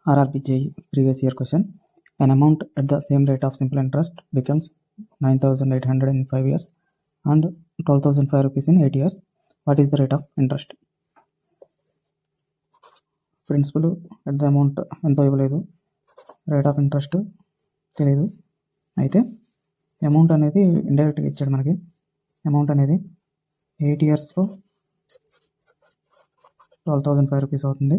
RRB JEE previous year question. An amount at the same rate of simple interest becomes 9,800 in 5 years and 12,005 rupees in 8 years. What is the rate of interest? Principal at the amount ఎంతో ఇవ్వలేదు, rate of interest తెలియదు. అయితే amount అనేది ఇండైరెక్ట్గా ఇచ్చాడు మనకి. Amount అనేది 8 ఇయర్స్లో 12,005 రూపీస్ అవుతుంది.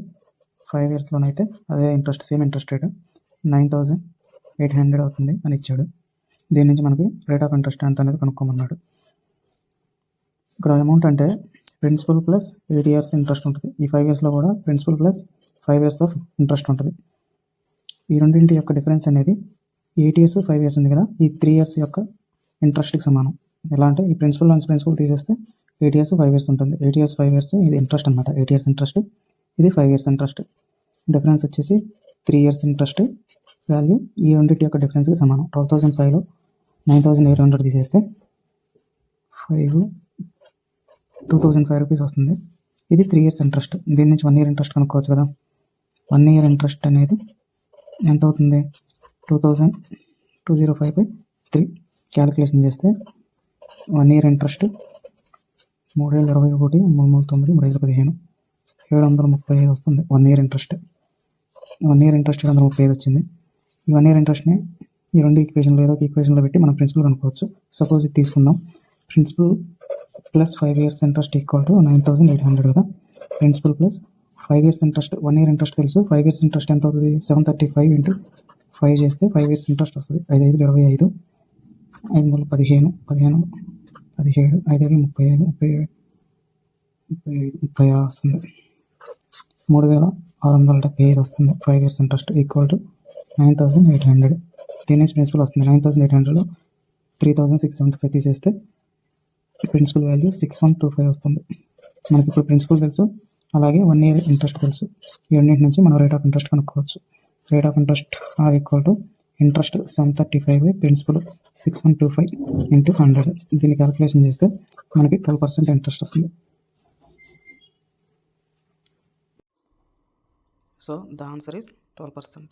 5 ఇయర్స్లోనైతే అదే ఇంట్రెస్ట్, సేమ్ ఇంట్రెస్ట్ రేట్ 9,800 అవుతుంది అని ఇచ్చాడు. దీని నుంచి మనకి రేట్ ఆఫ్ ఇంట్రెస్ట్ ఎంత అనేది కనుక్కోమన్నాడు. ఇక్కడ అమౌంట్ అంటే ప్రిన్సిపల్ ప్లస్ 8 ఇయర్స్ ఇంట్రెస్ట్ ఉంటుంది. ఈ 5 ఇయర్స్లో కూడా principal plus 5 years of interest ఉంటుంది. ఈ రెండింటి యొక్క డిఫరెన్స్ అనేది 8 ఇయర్స్ 5 ఇయర్స్ ఉంది కదా, ఈ 3 ఇయర్స్ యొక్క ఇంట్రెస్ట్కి సమానం. ఎలా అంటే ఈ ప్రిన్సిపల్ నుంచి ప్రిన్సిపల్ తీసేస్తే 8 ఇయర్స్ 5 ఇయర్స్ ఉంటుంది. 8 ఇయర్స్ 5 ఇయర్స్ ఇది ఇంట్రెస్ట్ అనమాట. 8 ఇయర్స్ ఇంట్రెస్ట్, ఇది 5 ఇయర్స్ ఇంట్రెస్ట్. డిఫరెన్స్ వచ్చేసి 3 ఇయర్స్ ఇంట్రెస్ట్ వాల్యూ ఈ రెండింటి యొక్క డిఫరెన్స్కి సమానం. 12,005లో 9,800 తీసేస్తే 2,005 రూపీస్ వస్తుంది. ఇది 3 ఇయర్స్ ఇంట్రెస్ట్. దీని నుంచి 1 ఇయర్ ఇంట్రెస్ట్ కనుక్కోవచ్చు కదా. 1 ఇయర్ ఇంట్రెస్ట్ అనేది ఎంత అవుతుంది? 2,205/3 క్యాలిక్యులేషన్ చేస్తే 1 ఇయర్ ఇంట్రెస్ట్ 3,021, 3,9, 3,15, 735 వస్తుంది. 1 ఇయర్ ఇంట్రెస్ట్ 735 వచ్చింది. ఈ 1 ఇయర్ ఇంట్రెస్ట్ని ఈ రెండు ఈక్వేషన్లో ఏదో ఒక ఈక్వేషన్లో పెట్టి మనం ప్రిన్సిపల్ కనుక్కోవచ్చు. సపోజ్ ఇది తీసుకుందాం. Principal plus 5 years interest equal to 9,800 కదా. Principal plus 5 years interest, 1 year interest తెలుసు. 5 ఇయర్స్ ఇంట్రెస్ట్ ఎంత అవుతుంది? 735 × 5 చేస్తే 5 ఇయర్స్ ఇంట్రెస్ట్ వస్తుంది. 5 5 25, 5 3 15, 15 17, 5 5 35, 36 వస్తుంది. 3,675 వస్తుంది. 5 ఇయర్స్ ఇంట్రెస్ట్ ఈక్వల్ టు 9,800. దీని నుంచి ప్రిన్సిపల్ వస్తుంది. 9,800లో 3,675 తీసేస్తే ప్రిన్సిపల్ వాల్యూ 6,125 వస్తుంది. మనకి ఇప్పుడు ప్రిన్సిపల్ తెలుసు, అలాగే 1 ఇయర్ ఇంట్రెస్ట్ తెలుసు. ఈ రెండింటి నుంచి మనం రేట్ ఆఫ్ ఇంట్రెస్ట్ కనుక్కోవచ్చు. Rate of interest R equal to interest 735 principal 6,125 × 100. దీన్ని క్యాలిక్యులేషన్ చేస్తే మనకి 12% ఇంట్రెస్ట్ వస్తుంది. So the answer is 12%.